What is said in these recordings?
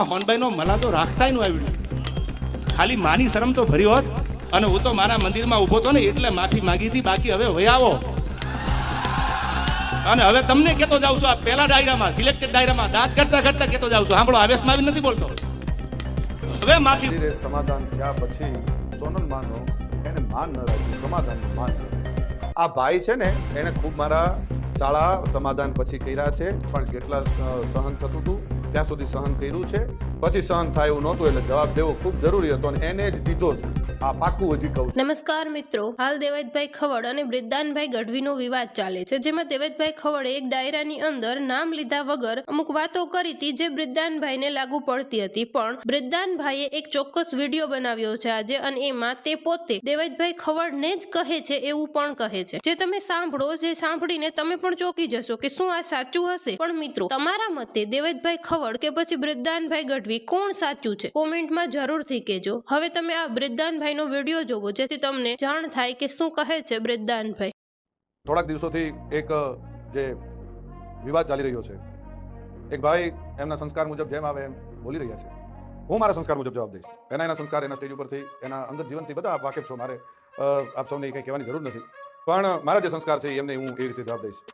હોનભાઈનો મલા તો રાખતા નું આવ્યું ખાલી માની શરમ તો ભરી હોત અને હું તો મારા મંદિરમાં ઊભો તો ને એટલે માફી માંગી હતી બાકી હવે વયાવો અને હવે તમને કેતો જાઉં છું આ પહેલા ડાયરામાં સિલેક્ટેડ ડાયરામાં દાંત કરતા કરતા કેતો જાઉં છું સાંભળો આવેશમાં આવી નથી બોલતો હવે માફી સમાધાન થયા પછી સોનલ માનો એને માન ન રાખ્યું સમાધાન માન આ ભાઈ છે ને એને ખૂબ મારા શાળા સમાધાન પછી કર્યા છે પણ કેટલા સહન થતું હતું ત્યાં સુધી સહન કર્યું છે પછી સહન થાય એવું નહોતું એટલે જવાબ દેવો ખૂબ જરૂરી હતો અને એને જ દીધો છે આ પાકું હજી કહું છું. નમસ્કાર મિત્રો, હાલ દેવેશભાઈ ખવડ અને બ્રિદ્દાનભાઈ ગઢવીનો વિવાદ ચાલે છે, જેમાં દેવેશભાઈ ખવડે એક ડાયરાની અંદર નામ લીધા વગર અમુક વાતો કરી હતી જે બ્રિદ્દાનભાઈને લાગુ પડતી હતી, પણ બ્રિદ્દાનભાઈએ એક ચોક્કસ વિડીયો બનાવ્યો છે આજે અને એમાં તે પોતે દેવેશભાઈ ખવડને જ કહે છે એવું પણ કહે છે, જે તમે સાંભળો, જે સાંભળીને તમે પણ ચોંકી જશો કે શું આ સાચું હશે. પણ મિત્રો, તમારા મતે દેવેશભાઈ ખવડ કે પછી બ્રિદ્દાનભાઈ ગઢવી કોણ સાચું છે કોમેન્ટમાં જરૂરથી કહેજો. હવે તમે આ બ્રિદ્દાનભાઈ નો વિડીયો જોવો જેથી તમને જાણ થાય કે શું કહે છે બ્રિદ્દાનભાઈ. થોડાક દિવસોથી એક જે વિવાદ ચાલી રહ્યો છે, એક ભાઈ એમના સંસ્કાર મુજબ જેમ આવે એમ બોલી રહ્યા છે, હું મારા સંસ્કાર મુજબ જવાબ દઈશ. એના સંસ્કાર એના સ્ટેજ ઉપરથી એના અંગત જીવનથી બધા આપ વાકેફ છો, મારે આપ સૌને કંઈ કહેવાની જરૂર નથી, પણ મારા જે સંસ્કાર છે એમને હું એ રીતે જવાબ દઈશ.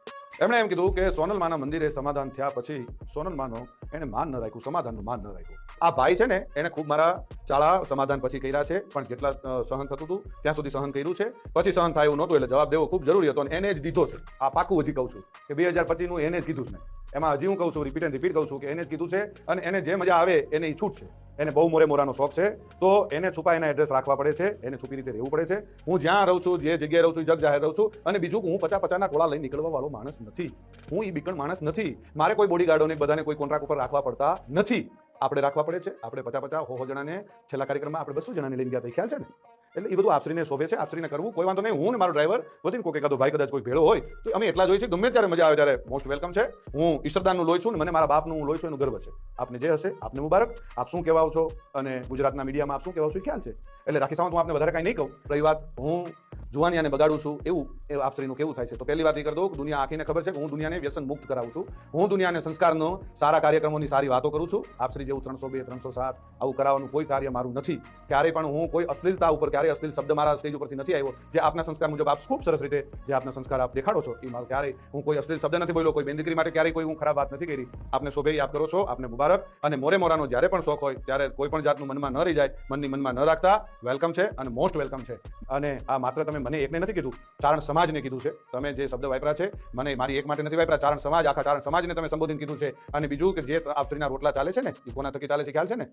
એમણે એમ કીધું કે સોનલ માના મંદિરે સમાધાન થયા પછી સોનલ માનો એને માન ન રાખ્યું, સમાધાનનું માન ન રાખ્યું. આ ભાઈ છે ને એને ખૂબ મારા શાળા સમાધાન પછી કર્યા છે પણ જેટલા સહન થતું હતું ત્યાં સુધી સહન કર્યું છે પછી સહન થાય એવું નહોતું એટલે જવાબ દેવો ખૂબ જરૂરી હતો અને એને જ દીધો છે. આ પાકું હજી કહું છું કે 2025 નું એને જ કીધું છે. એમાં હજી હું કહું છું, રિપીટ કહું છું કે એને જ કીધું છે અને એને જે મજા આવે એને એ છૂટ છે. એને બહુ મોરાનો શોખ છે તો એને છુપા એના એડ્રેસ રાખવા પડે છે, એને છુપી રીતે રહેવું પડે છે. હું જ્યાં રહું છું, જે જગ્યાએ રહું છું, જગ જાહેર રહું છું. અને બીજું હું 50-50 ટોળા લઈને નીકળવા વાળો માણસ નથી, હું એ બીકણ માણસ નથી. મારે કોઈ બોડીગાર્ડોને બધાને કોઈ કોન્ટ્રાક્ટ ઉપર રાખવા પડતા નથી, આપણે રાખવા પડે છે. આપણે 50-50 100 જણાને છેલ્લા કાર્યક્રમમાં આપણે 200 જણાને લઈને ગયા હતા, ખ્યાલ છે ને? એટલે એ બધું આપશ્રીને શોભે છે, આપશ્રીને કરવું કોઈ વાંધો નહીં. હું ને મારો ડ્રાઈવર વધીને કોઈ એકાદો ભાઈ કદાચ કોઈ ભેળો હોય તો અમે એટલા જોઈએ છે, ગમે ત્યારે મજા આવે ત્યારે મોસ્ટ વેલકમ છે. હું ઈશ્વરદાનનું લોહી છું ને મને મારા બાપનું હું લોહી છું એનું ગર્વ છે. આપને જે હશે આપને મુબારક. આપ શું કહેવા છો અને ગુજરાતના મીડિયામાં આપ શું કહેવા છો એ ખ્યાલ છે. એટલે રાખી સાવંત હું આપને વધારે કાંઈ નહીં કહું. રહી વાત હું જુવાનિયાને બગાડું છું એવું આપશ્રીનું કેવું થાય છે, તો પહેલી વાત એ કરી દઉં કે દુનિયા આખીને ખબર છે કે હું દુનિયાને વ્યસન મુક્ત કરાવું છું. હું દુનિયાને સંસ્કારનો સારા કાર્યક્રમોની સારી વાતો કરું છું. આપશ્રી જેવું 302 307 આવું કરાવવાનું કોઈ કાર્ય મારું નથી. ક્યારેય પણ હું કોઈ અશ્લીલતા ઉપર ક્યારેય અશ્લીલ શબ્દ મારા સ્ટેજ ઉપરથી નથી આવ્યો. જે આપના સંસ્કાર મુજબ આપ ખૂબ સરસ રીતે જે આપના સંસ્કાર આપ દેખાડો છો એ મારું ક્યારેય હું કોઈ અશ્લીલ શબ્દ નથી બોલ્યો, કોઈ બેનદીકરી માટે ક્યારેય કોઈ હું ખરાબ વાત નથી કરી. આપને શોભે આપ કરો છો, આપને મુબારક. અને મોરાનો જ્યારે પણ શોખ હોય ત્યારે કોઈ પણ જાતનું મનમાં ન રહી જાય, મનમાં ન રાખતા, વેલકમ છે અને મોસ્ટ વેલકમ છે. અને આ માત્ર તમે મને એકને નથી કીધું, ચારણ સમાજને કીધું છે. તમે જે શબ્દ વાપર્યા છે મને મારી એક માટે નથી વાપર્યા, ચારણ સમાજ, આખા ચારણ સમાજને તમે સંબોધન કીધું છે. અને બીજું કે જે આપશ્રીના રોટલા ચાલે છે ને એ કોના થકી ચાલે છે ખ્યાલ છે ને?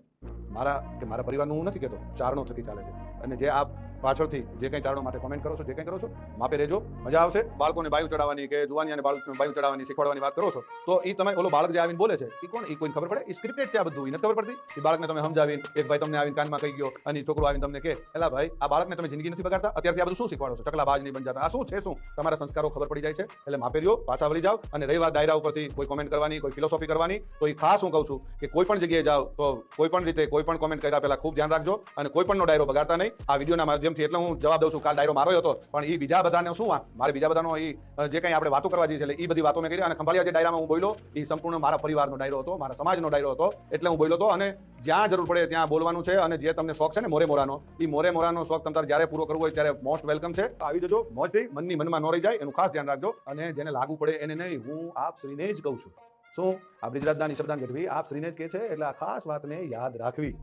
મારા પરિવારનું હું નથી કહેતો, ચારણો થકી ચાલે છે. અને જે આપ પાછળથી જે કંઈ ચારણો માટે કોમેન્ટ કરો છો, જે કંઈ કરો છો, માપે રહેજો, મજા આવશે. બાળકોને બાયું ચડાવવાની કે જુવાનિયાને બાયું ચડાવવાની શીખવાડવાની વાત કરો છો તો એ તમે ઓલો બાળક જે આવીને બોલે છે એ કોણ, એ કોઈને ખબર પડે? એ સ્ક્રિપ્ટેડ છે આ બધું, એ નથી ખબર પડતી. એ બાળકને તમે સમજાવીને, એક ભાઈ તમને આવીને કાનમાં કહી ગયો અને છોકરો આવીને તમને કે એલા ભાઈ આ બાળકને તમે જિંદગી નથી બગાડતા, અત્યારથી આ બધું શું શીખવાડો છો? ચકલા બાજ નહીં બન જતા. આ શું છે? શું તમારા સંસ્કારો ખબર પડી જાય છે. એટલે માપે રહ્યો, પાછા વળી જાઓ. અને રહી વાત ડાયરા ઉપરથી કોઈ કોમેન્ટ કરવાની, કોઈ ફિલોસોફી કરવાની, તો એ ખાસ હું કહું છું કે કોઈ પણ જગ્યાએ જાઓ તો કોઈ પણ રીતે કોઈ પણ કોમેન્ટ કર્યા પહેલા ખૂબ ધ્યાન રાખજો અને કોઈ પણનો ડાયરો બગાડતા નહીં. આ વિડીયોના માધ્યમથી એટલે હું જવાબ દઉં છું. કાલ ડાયરો મારો હતો પણ એ બીજા બધાને શું મારે બીજા બધાનો એ જે કંઈ આપણે વાતો કરવા જઈએ એટલે એ બધી વાતો મેં કરી. અને ખંભાળિયા જે ડાયરામાં હું બોલ્યો એ સંપૂર્ણ મારા પરિવારનો ડાયરો હતો, મારા સમાજનો ડાયરો હતો, એટલે હું બોલ્યો હતો. અને જ્યાં જરૂર પડે ત્યાં બોલવાનું છે. અને જે તમને શોખ છે ને મોરાનો, એ મોરાનો શોખ તમારે જ્યારે પૂરો કરવો હોય ત્યારે મોસ્ટ વેલકમ છે. આવી જજો મોજથી, મનમાં ન રહી જાય એનું ખાસ ધ્યાન રાખજો. અને જેને લાગુ પડે એને નહીં, હું આપ શ્રીને જ કહું છું. શું આ બ્રિજરાજદાન ઈશ્વરદાન ગઢવી આપ શ્રીને જ કહે છે એટલે આ ખાસ વાતને યાદ રાખવી.